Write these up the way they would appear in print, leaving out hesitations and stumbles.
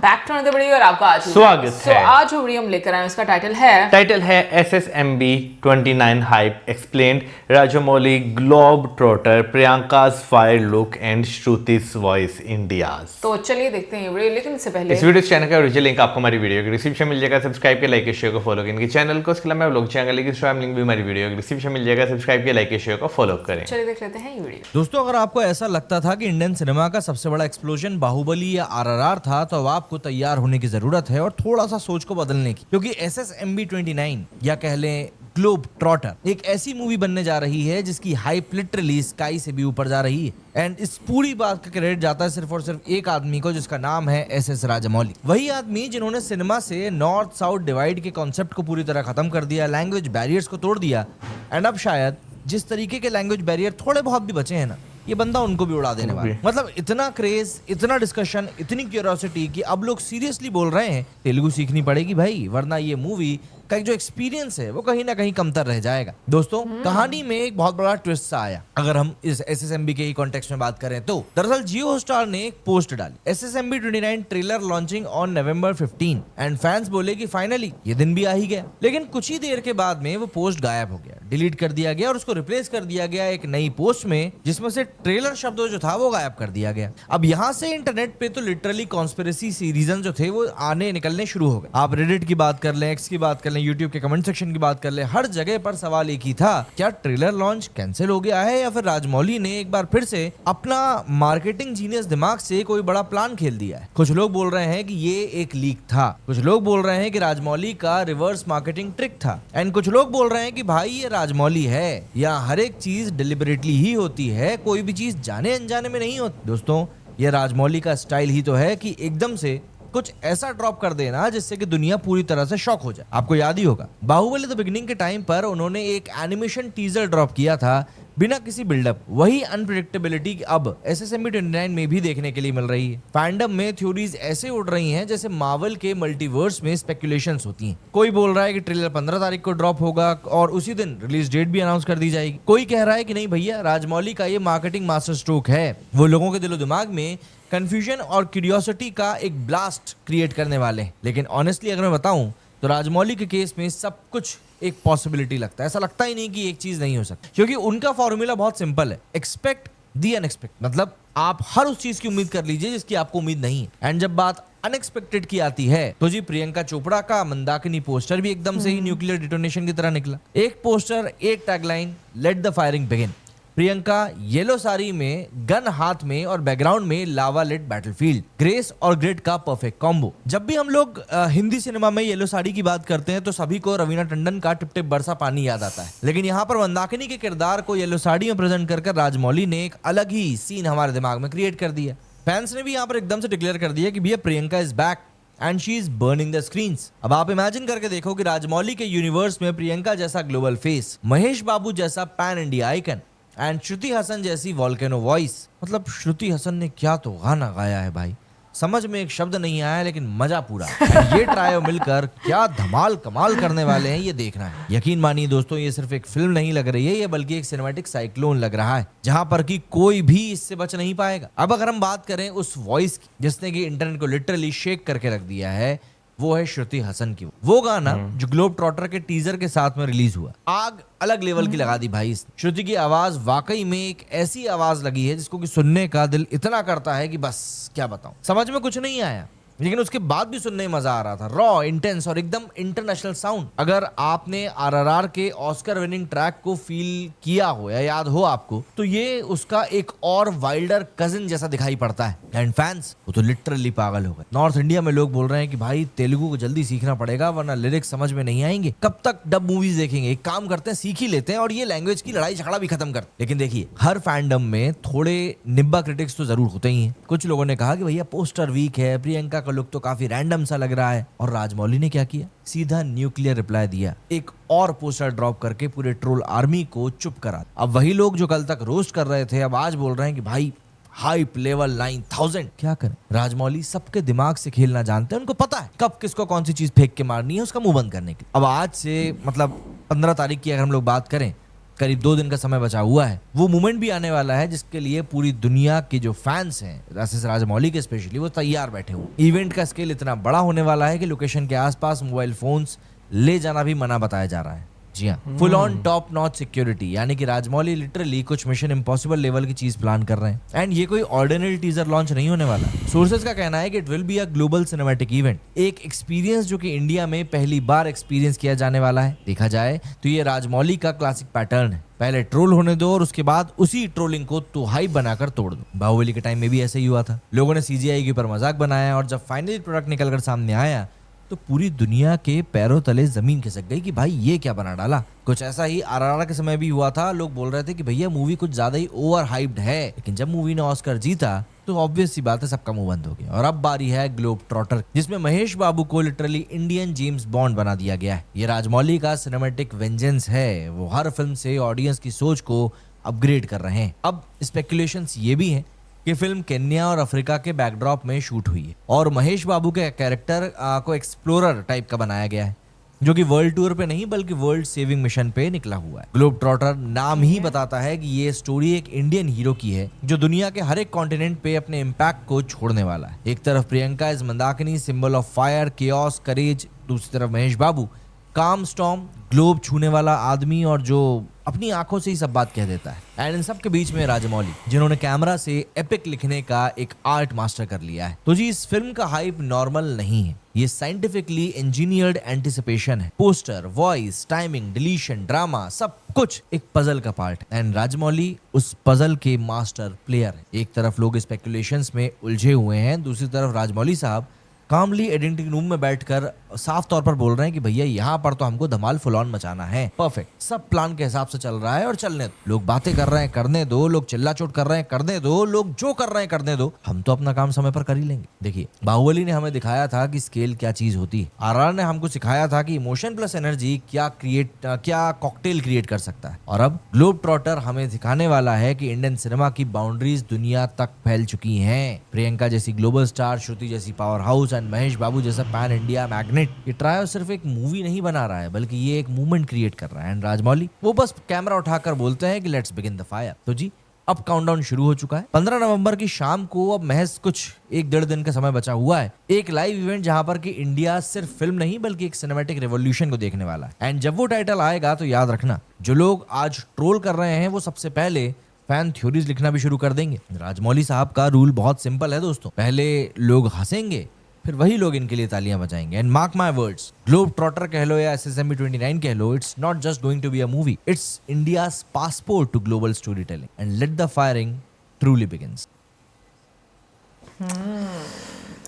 Back to another video और आपका आज स्वागत है। आज जो वीडियो हम लेकर आए हैं उसका टाइटल है SSMB 29 hype explained, Rajamouli globe trotter, Priyanka's fire look and Shruti's voice India's. तो चलिए देखते हैं ये वीडियो, लेकिन इससे पहले इस वीडियो चैनल का ओरिजिनल लिंक आपको हमारी वीडियो के डिस्क्रिप्शन मिल जाएगा। सब्सक्राइब के लाइक के शेयर को फॉलो करें इनके चैनल को। इसके अलावा व्लॉग चैनल की इंस्टाग्राम लिंक भी हमारी वीडियो के डिस्क्रिप्शन मिल जाएगा। सब्सक्राइब के लाइक के शेयर को फॉलो करें। चलिए देख लेते हैं ये वीडियो। दोस्तों, अगर आपको ऐसा लगता था कि इंडियन सिनेमा का सबसे बड़ा एक्सप्लोजन बाहुबली या आरआरआर था, तो अब आपको तैयार होने की जरूरत है और थोड़ा सा सोच को बदलने की, क्योंकि SSMB 29 या कह लें ग्लोब ट्रॉटर एक ऐसी मूवी बनने जा रही है जिसकी हाइप लिटरली स्काई से भी ऊपर जा रही है। एंड इस पूरी बात का क्रेडिट जाता है सिर्फ और सिर्फ एक आदमी को, जिसका नाम है SS राजामौली। वही आदमी जिन्होंने सिनेमा से नॉर्थ साउथ डिवाइड के कॉन्सेप्ट को पूरी तरह खत्म कर दिया, लैंग्वेज बैरियर्स को तोड़ दिया। एंड अब शायद जिस तरीके के लैंग्वेज बैरियर थोड़े बहुत भी बचे हैं ना, ये बंदा उनको भी उड़ा देने वाला है। मतलब इतना क्रेज, इतना डिस्कशन, इतनी क्यूरियोसिटी कि अब लोग सीरियसली बोल रहे हैं तेलुगु सीखनी पड़ेगी भाई, वरना ये मूवी का जो एक्सपीरियंस है वो कहीं ना कहीं कमतर रह जाएगा। दोस्तों, कहानी में एक बहुत बड़ा ट्विस्ट सा आया। अगर हम इस SSMB के ही कॉन्टेक्स्ट में बात करें तो दरअसल जियो हॉटस्टार ने एक पोस्ट डाली, SSMB 29 trailer launching on November 15, and fans बोले कि फाइनली ये दिन भी आ ही गया। लेकिन कुछ ही देर के बाद में वो पोस्ट गायब हो गया, डिलीट कर दिया गया और उसको रिप्लेस कर दिया गया एक नई पोस्ट में, जिसमें से ट्रेलर शब्द जो था वो गायब कर दिया गया। अब यहाँ से इंटरनेट पे तो लिटरली कॉन्स्पिरेसी रीजन जो थे वो आने निकलने शुरू हो गए। आप रेडिट की बात कर लें, एक्स की बात कर लें, यूट्यूब के कमेंट सेक्शन की बात कर ले, हर जगह पर सवाल एक ही था, क्या ट्रेलर लॉन्च कैंसिल हो गया है या फिर राजमौली ने एक बार फिर से अपना मार्केटिंग जीनियस दिमाग से कोई बड़ा प्लान खेल दिया है। कुछ लोग बोल रहे हैं कि ये एक लीक था, कुछ लोग बोल रहे हैं कि राजमौली का रिवर्स मार्केटिंग ट्रिक था, एंड कुछ लोग बोल रहे हैं कि भाई ये राजमौली है, या हर एक चीज डिलिबरेटली ही होती है, कोई भी चीज जाने अनजाने में नहीं होती। दोस्तों, ये राजमौली का स्टाइल ही तो है कि एकदम से कुछ ऐसा ड्रॉप कर देना जिससे कि दुनिया पूरी तरह से शॉक हो जाए। आपको याद ही होगा, बाहुबली द बिगिनिंग के टाइम पर उन्होंने एक एनिमेशन टीजर ड्रॉप किया था बिना किसी बिल्डअप। वही अनप्रेडिक्टेबिलिटी अब SSMB 29 में भी देखने के लिए मिल रही है। फैंडम में थ्योरीज ऐसे उड़ रही हैं जैसे मार्वल के मल्टीवर्स में स्पेकुलेशंस होती हैं। कोई बोल रहा है कि ट्रेलर 15 तारीख को ड्रॉप होगा और उसी दिन रिलीज डेट भी अनाउंस कर दी जाएगी। कोई कह रहा है कि नहीं भैया, राजमौली का ये मार्केटिंग मास्टर स्ट्रोक है, वो लोगों के दिलो दिमाग में कंफ्यूजन और क्यूरियोसिटी का एक ब्लास्ट क्रिएट करने वाले हैं। लेकिन ऑनेस्टली अगर मैं बताऊं तो राजमौली के केस में सब कुछ एक पॉसिबिलिटी लगता है। ऐसा लगता ही नहीं कि एक चीज नहीं हो सकती, क्योंकि उनका फॉर्मूला बहुत सिंपल है, एक्सपेक्ट दी अनएक्सपेक्ट। मतलब आप हर उस चीज की उम्मीद कर लीजिए जिसकी आपको उम्मीद नहीं है। एंड जब बात अनएक्सपेक्टेड की आती है तो जी प्रियंका चोपड़ा का मंदाकिनी पोस्टर भी एकदम से ही न्यूक्लियर डिटोनेशन की तरह निकला। एक पोस्टर, एक tagline, late the firing begin. Priyanka yellow sari में, गन हाथ में और बैकग्राउंड में लावा लिट बैटलफील्ड, ग्रेस और ग्रिड का परफेक्ट कॉम्बो। जब भी हम लोग हिंदी सिनेमा में येलो साड़ी की बात करते हैं तो सभी को रवीना टंडन का टिप टिप बरसा पानी याद आता है, लेकिन यहाँ पर मंदाकिनी के किरदार को येलो साड़ी में प्रेजेंट कर राजमौली ने एक अलग ही सीन हमारे दिमाग में क्रिएट कर दिया। फैंस ने भी यहाँ पर एकदम से डिक्लेयर कर दिया कि भैया Priyanka is back and she is burning the screens. अब आप इमेजिन करके देखो कि राजमौली के यूनिवर्स में प्रियंका जैसा ग्लोबल फेस, महेश बाबू जैसा pan India icon and Shruti Haasan जैसी वॉल्केनो वॉइस। मतलब श्रुति हसन ने क्या तो गाना गाया है भाई, समझ में एक शब्द नहीं आया, लेकिन मजा पूरा। ये ट्रायो मिलकर क्या धमाल कमाल करने वाले हैं, ये देखना है। यकीन मानिए दोस्तों, ये सिर्फ एक फिल्म नहीं लग रही है, ये बल्कि एक सिनेमैटिक साइक्लोन लग रहा है, जहां पर कि कोई भी इससे बच नहीं पाएगा। अब अगर हम बात करें उस वॉइस की जिसने कि इंटरनेट को लिटरली शेक करके रख दिया है, वो है श्रुति हसन की। वो गाना जो ग्लोब ट्रॉटर के टीजर के साथ में रिलीज हुआ, आग अलग लेवल की लगा दी भाई। श्रुति की आवाज वाकई में एक ऐसी आवाज लगी है जिसको कि सुनने का दिल इतना करता है कि बस क्या बताऊं, समझ में कुछ नहीं आया, लेकिन उसके बाद भी सुनने में मजा आ रहा था। रॉ, इंटेंस और एकदम इंटरनेशनल साउंड। अगर आपने RRR के ऑस्कर विनिंग ट्रैक को फील किया हो या याद हो आपको, तो ये उसका एक और वाइल्डर कजिन जैसा दिखाई पड़ता है। एंड फैंस वो तो लिटरली पागल हो गए। नॉर्थ इंडिया में लोग बोल रहे हैं कि भाई तेलुगु को जल्दी सीखना पड़ेगा वरना लिरिक्स समझ में नहीं आएंगे, कब तक डब मूवीज देखेंगे। एक काम करते हैं, सीख ही लेते हैं और ये लैंग्वेज की लड़ाई झगड़ा भी खत्म करते। लेकिन देखिए, हर फैंडम में थोड़े निब्बा क्रिटिक्स तो जरूर होते ही हैं। कुछ लोगों ने कहा कि भैया पोस्टर वीक है, प्रियंका का लुक तो काफी रैंडम सा लग रहा है, और राजमौली ने क्या किया, सीधा न्यूक्लियर रिप्लाई दिया, एक और पोस्टर ड्रॉप करके पूरे ट्रोल आर्मी को चुप करा। अब वही लोग जो कल तक रोस्ट कर रहे थे, अब आज बोल रहे हैं कि भाई हाइप लेवल 9000। क्या करें, राजमौली सबके दिमाग से खेलना जानते हैं, उनको पता है कब किसको कौन सी चीज फेंक के मारनी है उसका मुंह बंद करने की। अब आज से मतलब 15 तारीख की अगर हम लोग बात करें करीब 2 दिन का समय बचा हुआ है, वो मोमेंट भी आने वाला है जिसके लिए पूरी दुनिया के जो फैंस हैं एसएस राजमौली के स्पेशली, वो तैयार बैठे हुए। इवेंट का स्केल इतना बड़ा होने वाला है कि लोकेशन के आसपास मोबाइल फोन्स ले जाना भी मना बताया जा रहा है। जी हाँ, full on top notch security, यानी कि राजमौली लिटरली कुछ मिशन इम्पॉसिबल लेवल की चीज प्लान कर रहे हैं। एंड ये कोई ऑर्डिनरी टीजर लॉन्च नहीं होने वाला। सोर्सेज का कहना है कि it will be a global cinematic event, एक एक्सपीरियंस जो कि इंडिया में पहली बार एक्सपीरियंस किया जाने वाला है। देखा जाए तो ये राजमौली का क्लासिक पैटर्न है, पहले ट्रोल होने दो और उसके बाद उसी ट्रोलिंग को तो हाइप बनाकर तोड़ दो। बाहुबली के टाइम में भी ऐसे ही हुआ था, लोगों ने सीजीआई के ऊपर मजाक बनाया और जब फाइनली प्रोडक्ट निकलकर सामने आया तो पूरी दुनिया के पैरों तले जमीन खिसक गई कि भाई ये क्या बना डाला। कुछ ऐसा ही आरआरआर के समय भी हुआ था, लोग बोल रहे थे कि भैया मूवी कुछ ज्यादा ही ओवर हाइप्ड है, लेकिन जब मूवी ने ऑस्कर जीता तो ऑब्वियस सी बात है सबका मुंह बंद हो गया। और अब बारी है ग्लोब ट्रॉटर, जिसमें महेश बाबू को लिटरली इंडियन जेम्स बॉन्ड बना दिया गया है। ये राजमौली का सिनेमैटिक वेंजेंस है, वो हर फिल्म से ऑडियंस की सोच को अपग्रेड कर रहे हैं। अब स्पेकुलेशंस ये भी हैं कि फिल्म केन्या और अफ्रीका के बैकड्रॉप में शूट हुई है और महेश बाबू के कैरेक्टर को एक्सप्लोरर टाइप का बनाया गया है, जो कि वर्ल्ड टूर पे नहीं बल्कि वर्ल्ड सेविंग मिशन पे निकला हुआ है। ग्लोब ट्रॉटर नाम ही बताता है कि ये स्टोरी एक इंडियन हीरो की है जो दुनिया के हर एक कॉन्टिनेंट पे अपने इम्पैक्ट को छोड़ने वाला है। एक तरफ Priyanka is Mandakini, symbol of fire, chaos, courage, दूसरी तरफ महेश बाबू, काम स्टॉर्म, ग्लोब छूने वाला आदमी और जो अपनी आंखों से ही सब बात कह देता है। एंड इन सब के बीच में राजमौली, जिन्होंने कैमरा से एपिक लिखने का एक आर्ट मास्टर कर लिया है। तो जी इस फिल्म का हाइप नॉर्मल नहीं है, ये साइंटिफिकली इंजीनियर्ड एंटिसिपेशन है। Poster, voice, timing, deletion, drama, सब कुछ एक पजल का पार्ट है। एंड राजमौली उस पजल के मास्टर प्लेयर है। एक तरफ लोग स्पेकुलेशंस में उलझे हुए हैं, दूसरी तरफ राजमौली साहब कामली एडिटिंग रूम में बैठकर साफ तौर पर बोल रहे हैं कि भैया यहाँ पर तो हमको धमाल फुल ऑन मचाना है। परफेक्ट, सब प्लान के हिसाब से चल रहा है और चलने दो। लोग बातें कर रहे हैं, करने दो। लोग चिल्ला चोट कर रहे हैं, करने दो। लोग जो कर रहे हैं करने दो, हम तो अपना काम समय पर कर ही लेंगे। देखिए, बाहुबली ने हमें दिखाया था कि स्केल क्या चीज होती है। आरआर ने हमको सिखाया था कि इमोशन प्लस एनर्जी क्या कॉकटेल क्रिएट कर सकता है। और अब ग्लोब ट्रॉटर हमें दिखाने वाला है कि इंडियन सिनेमा की बाउंड्रीज दुनिया तक फैल चुकी हैं। प्रियंका जैसी ग्लोबल स्टार, श्रुति जैसी पावर हाउस एंड महेश बाबू जैसा पैन इंडिया मैग्नेट, ये ट्रायो सिर्फ एक मूवी नहीं बना रहा है बल्कि ये एक मूवमेंट क्रिएट कर रहा है। एंड राजमौली वो बस कैमरा उठाकर बोलते हैं कि लेट्स बिगिन द फायर। तो जी अब काउंटडाउन शुरू हो चुका है। 15 नवंबर की शाम को अब महज कुछ 1-1.5 दिन का समय बचा हुआ है। एक लाइव इवेंट जहां पर कि इंडिया सिर्फ फिल्म नहीं बल्कि एक सिनेमैटिक रेवोल्यूशन को देखने वाला है। एंड जब वो टाइटल आएगा तो याद रखना, जो लोग आज ट्रोल कर रहे हैं वो सबसे पहले फैन थ्योरीज लिखना भी शुरू कर देंगे। राजमौली साहब का रूल बहुत सिंपल है दोस्तों, पहले लोग हंसेंगे फिर वही लोग इनके लिए तालियां बजाएंगे। And mark my words, globetrotter कह लो या SSMB 29 कह लो, it's not just going to be a movie, it's India's passport to global story telling. And let the firing truly begins.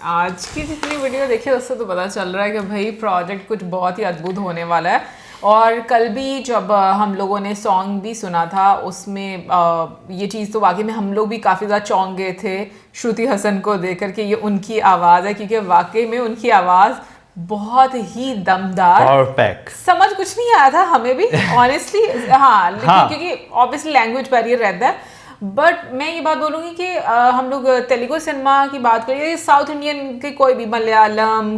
आज की जितनी वीडियो देखी उससे तो पता चल रहा है कि भाई प्रोजेक्ट कुछ बहुत ही अद्भुत होने वाला है। और कल भी जब हम लोगों ने सॉन्ग भी सुना था उसमें ये चीज़ तो वाकई में हम लोग भी काफ़ी ज़्यादा चौंक गए थे श्रुति हसन को देख कर के ये उनकी आवाज़ है, क्योंकि वाकई में उनकी आवाज़ बहुत ही दमदार, परफेक्ट, समझ कुछ नहीं आया था हमें भी ऑनेस्टली। हाँ, लेकिन क्योंकि ऑब्वियसली लैंग्वेज बैरियर रहता है। बट मैं ये बात बोलूँगी कि हम लोग तेलुगु सिनेमा की बात करें, साउथ इंडियन के कोई भी मलयालम,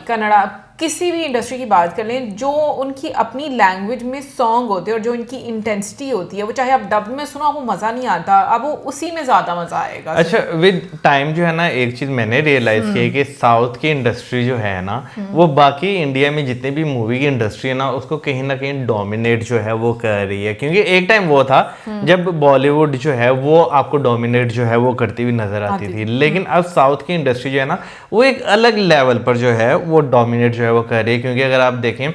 कन्नड़ा, किसी भी इंडस्ट्री की बात कर लें, जो उनकी अपनी लैंग्वेज में सॉन्ग होते हैं और जो इनकी इंटेंसिटी होती है, वो चाहे आप डब में सुनो आपको मज़ा नहीं आता, अब वो उसी में ज़्यादा मज़ा आएगा। अच्छा, विद टाइम जो है ना एक चीज़ मैंने रियलाइज़ की है कि साउथ की इंडस्ट्री जो है ना वो बाकी इंडिया में जितने भी मूवी की इंडस्ट्री है ना उसको कहीं ना कहीं डोमिनेट जो है वो कर रही है। क्योंकि एक टाइम वो था जब बॉलीवुड जो है वो आपको डोमिनेट जो है वो करती हुई नजर आती थी, लेकिन अब साउथ की इंडस्ट्री जो है ना वो एक अलग लेवल पर जो है वो डोमिनेट जो है वो कर रही है। क्योंकि अगर आप देखें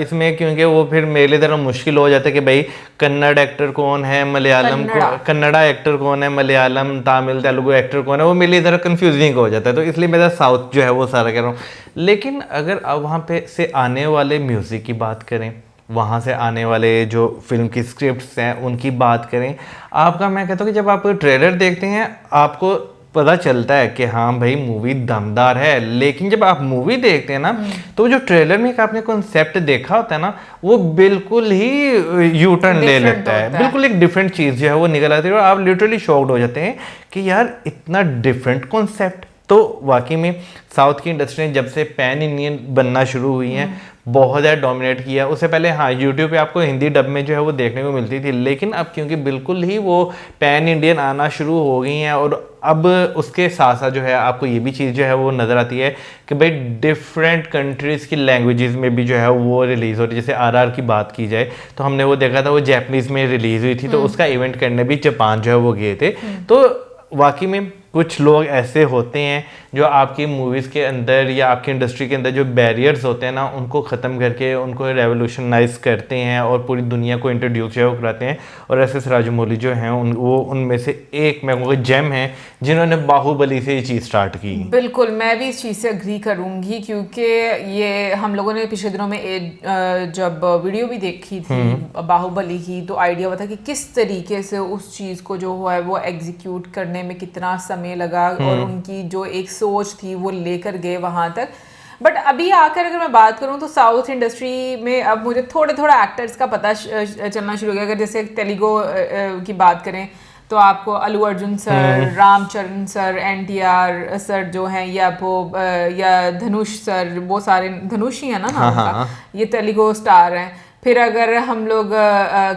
इसमें, क्योंकि वो फिर मेरे लिए ज़रा मुश्किल हो जाता है कि भाई कन्नड़ एक्टर कौन है, मलयालम कन्नड़ा एक्टर कौन है, मलयालम, तमिल, तेलुगु एक्टर कौन है, वो मेरे लिए ज़रा कंफ्यूजिंग हो जाता है। तो इसलिए मैं साउथ जो है वो सारा कह रहा हूँ। लेकिन अगर अब वहाँ पे से आने वाले म्यूज़िक की बात करें, वहाँ से आने वाले जो फिल्म की स्क्रिप्ट्स हैं उनकी बात करें, आपका मैं कहता हूँ कि जब आप ट्रेलर देखते हैं आपको पता चलता है कि हाँ भाई मूवी दमदार है। लेकिन जब आप मूवी देखते हैं ना तो जो ट्रेलर में एक आपने कॉन्सेप्ट देखा होता है ना वो बिल्कुल ही यू टर्न ले लेता है, बिल्कुल एक डिफरेंट चीज़ जो है वो निकल आती है और आप लिटरली शॉक्ड हो जाते हैं कि यार इतना डिफरेंट कॉन्सेप्ट तो वाकई में साउथ की इंडस्ट्री ने जब से पैन इंडियन बनना शुरू हुई हैं बहुत ज़्यादा डोमिनेट किया। उससे पहले हाँ यूट्यूब पे आपको हिंदी डब में जो है वो देखने को मिलती थी, लेकिन अब क्योंकि बिल्कुल ही वो पैन इंडियन आना शुरू हो गई हैं और अब उसके साथ साथ जो है आपको ये भी चीज़ जो है वो नज़र आती है कि भाई डिफरेंट कंट्रीज़ की लैंग्वेजेस में भी जो है वो रिलीज़ हो रही है। जैसे आरआर की बात की जाए तो हमने वो देखा था वो जैपनीज़ में रिलीज़ हुई थी, तो उसका इवेंट करने भी जापान जो है वो गए थे। तो वाकई में कुछ लोग ऐसे होते हैं जो आपकी मूवीज़ के अंदर या आपकी इंडस्ट्री के अंदर जो बैरियर्स होते हैं ना उनको ख़त्म करके उनको रेवोल्यूशनाइज करते हैं और पूरी दुनिया को इंट्रोड्यूस जो है वो कराते हैं। और एस एस राजमौली जो हैं वो उनमें से एक मैं कहूँगा जेम हैं जिन्होंने बाहुबली से ये चीज़ स्टार्ट की। बिल्कुल, मैं भी इस चीज़ से अग्री करूँगी क्योंकि ये हम लोगों ने पिछले दिनों में जब वीडियो भी देखी थी बाहुबली की तो आइडिया हुआ था कि किस तरीके से उस चीज़ को जो है वो एग्जीक्यूट करने में कितना समय लगा और उनकी जो एक सोच थी वो लेकर गए वहाँ तक। बट अभी आकर अगर मैं बात करूँ तो साउथ इंडस्ट्री में अब मुझे थोड़ा एक्टर्स का पता चलना शुरू हो गया। अगर जैसे तेलुगु की बात करें तो आपको Allu Arjun sir, Ram Charan sir, NTR sir जो हैं या धनुष सर, वो सारे धनुष ही है ना नाम का, ये तेलुगु स्टार हैं। फिर अगर हम लोग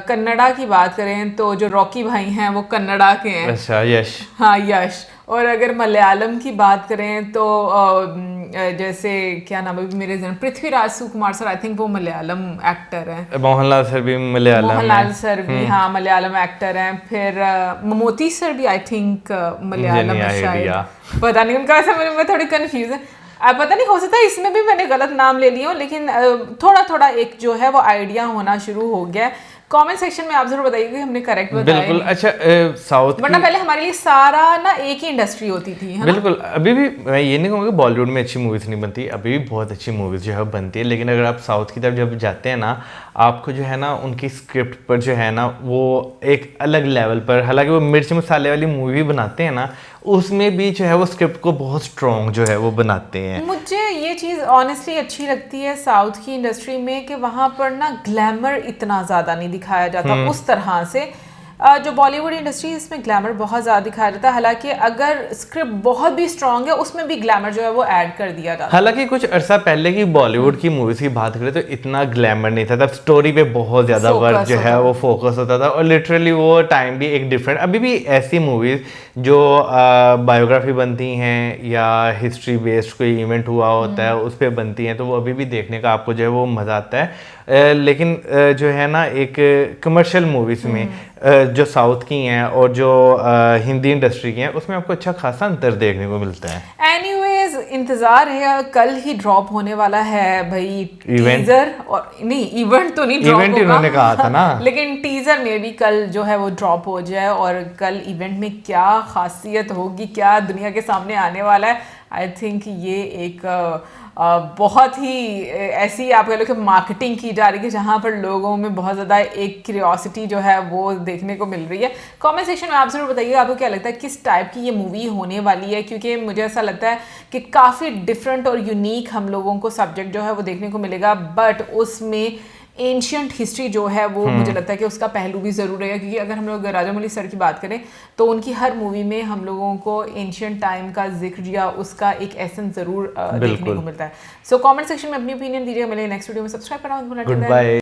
कन्नड़ा की बात करें तो जो रॉकी भाई हैं वो कन्नड़ा के हैं। अच्छा, यश। हाँ, यश। और अगर मलयालम की बात करें तो जैसे क्या नाम है मेरे जन पृथ्वीराज सुकुमार सर, आई थिंक वो मलयालम एक्टर हैं। मोहनलाल सर भी मलयालम, मोहनलाल सर भी हाँ मलयालम एक्टर हैं। फिर ममोती सर भी आई थिंक मलयालम है शायद, पता नहीं उनका, ऐसा मैं थोड़ी कंफ्यूज है। पता नहीं, हो सकता है इसमें भी मैंने गलत नाम ले लिया हूँ, लेकिन थोड़ा एक जो है वो आइडिया होना शुरू हो गया है। कमेंट सेक्शन में आप जरूर बताइए कि हमने करेक्ट बताया। बिल्कुल। अच्छा, साउथ वरना पहले हमारे लिए सारा ना एक ही इंडस्ट्री होती थी, है ना? बिल्कुल। अभी भी मैं ये नहीं कहूँगा बॉलीवुड में अच्छी मूवीज़ नहीं बनती, अभी भी बहुत अच्छी मूवीज़ जो है बनती है। लेकिन अगर आप साउथ की तरफ जब जाते हैं ना, आपको जो है ना उनकी स्क्रिप्ट पर जो है ना वो एक अलग लेवल पर, हालांकि वो मिर्च मसाले वाली मूवी बनाते हैं ना, उसमें भी जो है वो स्क्रिप्ट को बहुत स्ट्रॉन्ग जो है वो बनाते हैं। मुझे ये चीज़ ऑनेस्टली अच्छी लगती है साउथ की इंडस्ट्री में कि वहाँ पर ना ग्लैमर इतना ज़्यादा नहीं दिखाया जाता उस तरह से। जो बॉलीवुड इंडस्ट्री है इसमें ग्लैमर बहुत ज़्यादा दिखाया जाता है, हालांकि अगर स्क्रिप्ट बहुत भी स्ट्रॉन्ग है उसमें भी ग्लैमर जो है वो ऐड कर दिया जाता है। हालांकि कुछ अरसा पहले की बॉलीवुड की मूवीज की बात करें तो इतना ग्लैमर नहीं था, तब स्टोरी पे बहुत ज़्यादा वर्क जो है वो फोकस होता था और लिटरली वो टाइम भी एक डिफरेंट। अभी भी ऐसी मूवीज़ जो बायोग्राफी बनती हैं या हिस्ट्री बेस्ड कोई इवेंट हुआ होता है उस पर बनती हैं तो वो अभी भी देखने का आपको जो है वो मज़ा आता है। लेकिन जो है ना एक कमर्शियल मूवीज़ में जो साउथ की हैं और जो हिंदी इंडस्ट्री की हैं उसमें आपको अच्छा खासा अंतर देखने को मिलता है। एनीवेज इंतजार है, कल ही ड्रॉप होने वाला है भाई टीजर, और नहीं इवेंट तो नहीं ड्रॉप होगा, इवेंट उन्होंने कहा था ना लेकिन टीजर में भी कल जो है वो ड्रॉप हो जाए। और कल इवेंट में क्या खासियत होगी, क्या दुनिया के सामने आने वाला है, आई थिंक ये एक बहुत ही ऐसी आप कह लो कि मार्केटिंग की जा रही है जहाँ पर लोगों में बहुत ज़्यादा एक क्यूरियोसिटी जो है वो देखने को मिल रही है। कमेंट सेक्शन में आप ज़रूर बताइए आपको क्या लगता है किस टाइप की ये मूवी होने वाली है, क्योंकि मुझे ऐसा लगता है कि काफ़ी डिफरेंट और यूनिक हम लोगों को सब्जेक्ट जो है वो देखने को मिलेगा, बट उसमें एंशियंट हिस्ट्री जो है वो मुझे लगता है कि उसका पहलू भी ज़रूर रहेगा। क्योंकि अगर हम लोग राजामौली सर की बात करें तो उनकी हर मूवी में हम लोगों को एंशियंट टाइम का जिक्र या उसका एक एसेंस ज़रूर देखने को मिलता है। सो कमेंट सेक्शन में अपनी ओपिनियन दीजिएगा। मिले नेक्स्ट वीडियो में, सब्सक्राइब करना मत भूलना। Good bye.